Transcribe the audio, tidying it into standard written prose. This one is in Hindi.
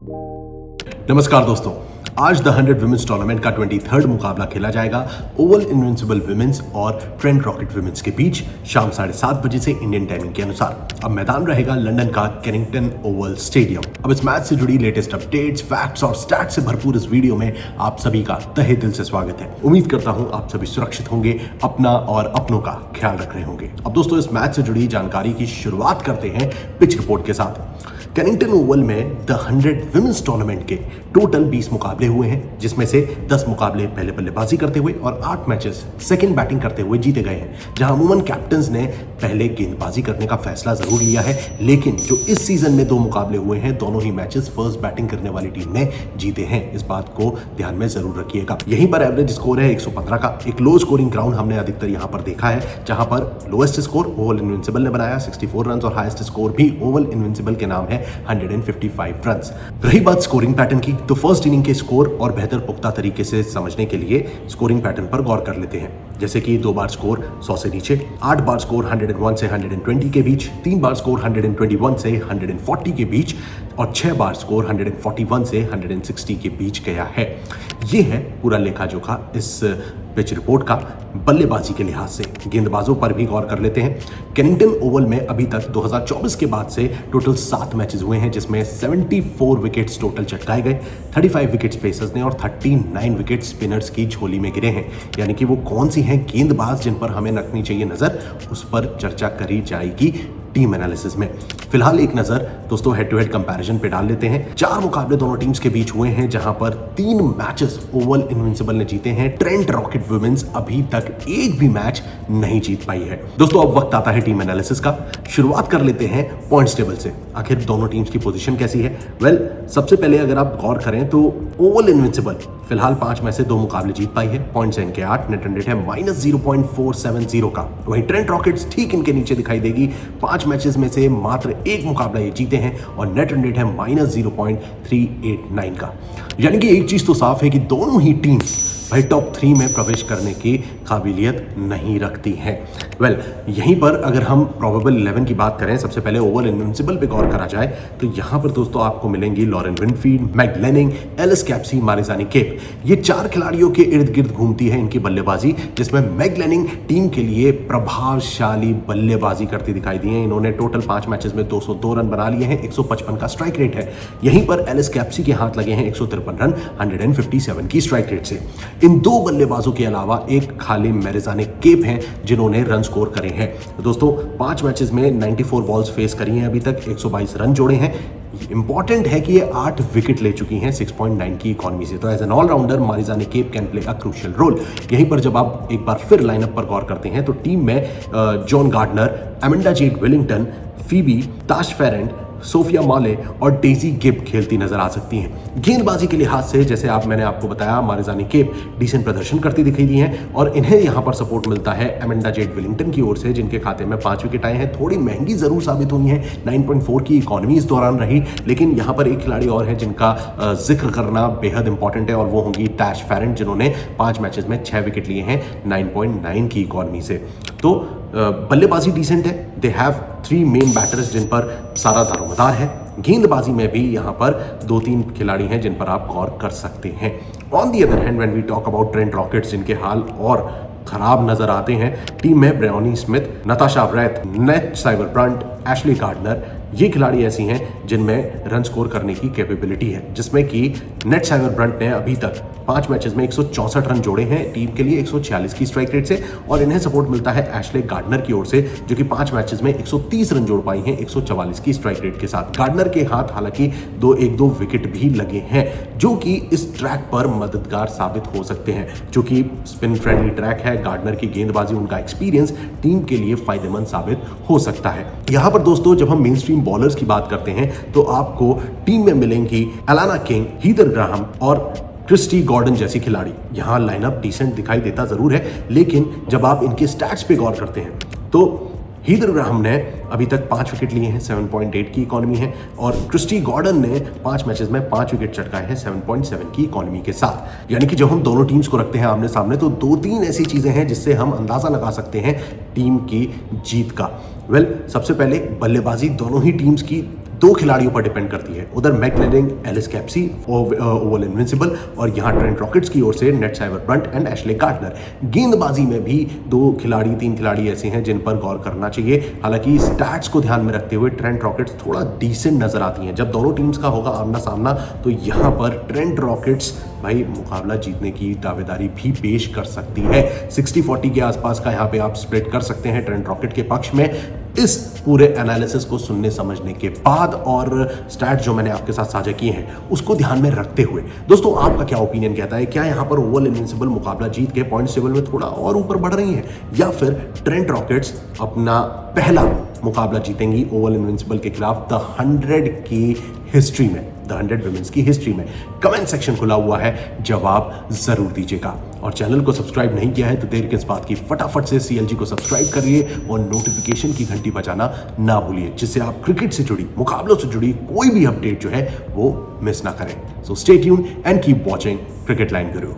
नमस्कार दोस्तों, आज द 100 वुमेन्स टूर्नामेंट का 23rd मुकाबला खेला जाएगा ओवल इनविंसिबल वुमेन्स और ट्रेंट रॉकेट वुमेन्स के बीच शाम 7:30 बजे से इंडियन टाइमिंग के अनुसार। अब मैदान रहेगा लंदन का केनिंगटन ओवल स्टेडियम। अब इस मैच से जुड़ी लेटेस्ट अपडेट्स, फैक्ट्स और स्टैट्स से भरपूर इस वीडियो में आप सभी का तहे दिल से स्वागत है। उम्मीद करता हूं आप सभी सुरक्षित होंगे, अपना और अपनों का ख्याल रख रहे होंगे। अब दोस्तों, इस मैच से जुड़ी जानकारी की शुरुआत करते हैं पिच रिपोर्ट के साथ। केनिंगटन ओवल में द 100 वुमेन्स टूर्नामेंट के टोटल 20 मुकाबले हुए हैं, जिसमें से 10 मुकाबले पहले बल्लेबाजी करते हुए और 8 मैचेस सेकंड बैटिंग करते हुए जीते गए हैं। जहां अमूमन कैप्टन्स ने पहले गेंदबाजी करने का फैसला जरूर लिया है, लेकिन जो इस सीजन में 2 मुकाबले हुए हैं, दोनों ही मैचेस फर्स्ट बैटिंग करने वाली टीम ने जीते हैं। इस बात को ध्यान में जरूर रखिएगा। यहीं पर एवरेज स्कोर है 115 का। एक लो स्कोरिंग ग्राउंड हमने अधिकतर यहां पर देखा है, जहां पर लोएस्ट स्कोर ओवल इनविंसिबल ने बनाया 64 रन और हाईएस्ट स्कोर भी ओवल इनविंसिबल के नाम है 155 रन। रही बात स्कोरिंग पैटर्न की, तो फर्स्ट इनिंग के स्कोर और बेहतर पुख्ता तरीके से समझने के लिए स्कोरिंग पैटर्न पर गौर कर लेते हैं। जैसे कि 2 बार स्कोर 100 से नीचे, 8 बार स्कोर 101 से 120 के बीच, 3 बार स्कोर 121 से 140 के बीच और 6 बार स्कोर 141 से 160 के बीच गया है। ये है पूरा लेखा जोखा इस पिच रिपोर्ट का। बल्लेबाजी के लिहाज से गेंदबाजों पर भी गौर कर लेते हैं। केनिंगटन ओवल में अभी तक 2024 के बाद से टोटल 7 मैचेस हुए हैं, जिसमें 74 विकेट्स टोटल चटकाए गए। 35 विकेट्स पेसर्स ने और 39 विकेट स्पिनर्स की झोली में गिरे हैं। यानी कि वो कौन सी हैं गेंदबाज जिन पर हमें रखनी चाहिए नजर, उस पर चर्चा करी जाएगी टीम एनालिसिस में। फिलहाल एक नजर दोस्तों हेड टू हेड कंपैरिजन पे डाल लेते हैं। 4 मुकाबले दोनों टीम्स के बीच हुए हैं, जहां पर 3 मैचेस ओवल इनविंसिबल ने जीते हैं। ट्रेंट रॉकेट वुमेन्स अभी तक एक भी मैच नहीं जीत पाई है। दोस्तों, अब वक्त आता है टीम एनालिसिस का। शुरुआत कर लेते हैं पॉइंट्स टेबल से। आखिर दोनों टीम्स की पोजीशन कैसी है? सबसे पहले अगर आप गौर करें तो ओवल इनविंसिबल फिलहाल 5 में से 2 मुकाबले जीत पाई है। पॉइंट्स इनके 8, नेट रन रेट है -0.470 का। वहीं ट्रेंट रॉकेट्स ठीक इनके नीचे दिखाई देगी। 5 मैचेस में से मात्र 1 मुकाबला ये जीते हैं और नेट रन रेट है -0.389 का। यानी कि एक चीज तो साफ है कि दोनों ही टीम्स भाई टॉप 3 में प्रवेश करने की काबिलियत नहीं रखती हैं। यहीं पर अगर हम प्रोबेबल 11 की बात करें, सबसे पहले ओवल इनविंसिबल पे गौर करा जाए तो यहां पर दोस्तों आपको मिलेंगी Lauren Winfield, Meg Lanning, Alice Capsey, Marizanne Kapp. ये 4 खिलाड़ियों के इर्द गिर्द घूमती है इनकी बल्लेबाजी, जिसमें मैग लेनिंग टीम के लिए प्रभावशाली बल्लेबाजी करती दिखाई दी है। इन्होंने टोटल 5 मैचेस में 202 रन बना लिए हैं, 155 का स्ट्राइक रेट है। यहीं पर एलिस कैप्सी के हाथ लगे हैं 153 रन 157 की स्ट्राइक रेट से। इन 2 बल्लेबाजों के अलावा एक खाली मारिजानी केप हैं जिन्होंने रन स्कोर करे हैं। दोस्तों, 5 मैचेस में 94 बॉल्स फेस करी हैं, अभी तक 122 रन जोड़े हैं। इंपॉर्टेंट है कि ये 8 विकेट ले चुकी हैं 6.9 की इकोनॉमी से। तो as an allrounder Marizanne Kapp can play a crucial role. यहीं पर जब आप एक बार फिर लाइनअप पर गौर करते हैं तो टीम में John Gardner, Amanda Jade Wellington, Phoebe, Tash Farrant, Sophia माले और डेजी गिब खेलती नजर आ सकती हैं। गेंदबाजी के लिहाज से जैसे मैंने आपको बताया, मारिजानी केप डिसेंट प्रदर्शन करती दिखाई दी हैं और इन्हें यहां पर सपोर्ट मिलता है एमेंडा जेड विलिंगटन की ओर से, जिनके खाते में 5 विकेट आए हैं। थोड़ी महंगी जरूर साबित हुई हैं, 9.4 की इकोनॉमी इस दौरान रही, लेकिन यहां पर एक खिलाड़ी और है जिनका जिक्र करना बेहद इंपॉर्टेंट है और वो होंगी ताश फेरेंट, जिन्होंने 5 मैचेस में 6 विकेट लिए हैं 9.9 की इकोनॉमी से। तो बल्लेबाजी डिसेंट है। दे हैव 3 मेन बैटर्स जिन पर सारा दारोमदार है। गेंदबाजी में भी यहां पर 2-3 खिलाड़ी हैं जिन पर आप गौर कर सकते हैं। On the other hand, when we talk about Trent Rockets, जिनके हाल और खराब नजर आते हैं। टीम में Bryony Smith, Natasha Wraith, Nat Sciver Brunt, Ashleigh Gardner, ये खिलाड़ी ऐसी हैं जिनमें रन स्कोर करने की कैपेबिलिटी है, जिसमें कि नेट साइबरब्रंट ने अभी तक 5 मैचेस में 164 रन जोड़े हैं टीम के लिए 146 की स्ट्राइक रेट से, और इन्हें सपोर्ट मिलता है एशले गार्डनर की ओर से, जो कि 5 मैचेस में 130 रन जोड़ पाई हैं 144 की स्ट्राइक रेट के साथ। गार्डनर के हाथ हालांकि 1-2 विकेट भी लगे हैं, जो कि इस ट्रैक पर मददगार साबित हो सकते हैं। जो कि स्पिन फ्रेंडली ट्रैक है, गार्डनर की गेंदबाजी, उनका एक्सपीरियंस टीम के लिए फायदेमंद साबित हो सकता है। यहां पर दोस्तों जब हम मेन स्ट्रीम बॉलर्स की बात करते हैं तो आपको टीम में मिलेंगी एलाना किंग, हीदर ग्राहम और क्रिस्टी गॉर्डन जैसी खिलाड़ी। यहां लाइनअप डिसेंट दिखाई देता जरूर है, लेकिन जब आप इनके स्टैट्स पे गौर करते हैं तो हीदर ग्राहम ने अभी तक 5 विकेट लिए हैं, 7.8 की इकोनॉमी है, और क्रिस्टी गॉर्डन ने 5 मैचेस में 5 विकेट चटकाए हैं 7.7 की इकोनॉमी के साथ। यानी कि जब हम दोनों टीम्स को रखते हैं आमने सामने तो 2-3 ऐसी चीजें हैं जिससे हम अंदाजा लगा सकते हैं टीम की जीत का। सबसे पहले बल्लेबाजी दोनों ही टीम्स की दो खिलाड़ियों पर डिपेंड करती है। उधर McLaren, Alice Capsey, Oval Invincibles, और यहाँ ट्रेंट रॉकेट्स की ओर से Nat Sciver Brunt and Ashleigh Gardner. गेंदबाजी में भी तीन खिलाड़ी ऐसे हैं जिन पर गौर करना चाहिए। हालांकि स्टैट्स को ध्यान में रखते हुए ट्रेंट रॉकेट्स थोड़ा डिसेंट नजर आती हैं। जब दोनों टीम्स का होगा आमना सामना तो यहाँ पर ट्रेंट रॉकेट्स भाई मुकाबला जीतने की दावेदारी भी पेश कर सकती है। 60-40 के आसपास का यहाँ पे आप स्प्लिट कर सकते हैं ट्रेंट रॉकेट के पक्ष में। इस पूरे एनालिसिस को सुनने समझने के बाद और स्टैट्स जो मैंने आपके साथ साझा किए हैं उसको ध्यान में रखते हुए दोस्तों आपका क्या ओपिनियन कहता है? क्या यहाँ पर ओवल इनविंसिबल मुकाबला जीत के पॉइंट्स टेबल में थोड़ा और ऊपर बढ़ रही है, या फिर ट्रेंट रॉकेट्स अपना पहला मुकाबला जीतेंगी ओवल इनविंसिबल के खिलाफ द 100 की हिस्ट्री में, द 100 वुमेन्स की हिस्ट्री में? कमेंट सेक्शन खुला हुआ है, जवाब जरूर दीजिएगा। और चैनल को सब्सक्राइब नहीं किया है तो देर किस बात की, फटाफट से CLG को सब्सक्राइब करिए और नोटिफिकेशन की घंटी बजाना ना भूलिए, जिससे आप क्रिकेट से जुड़ी, मुकाबलों से जुड़ी कोई भी अपडेट जो है वो मिस ना करें। So stay tuned and keep watching cricket line Guru.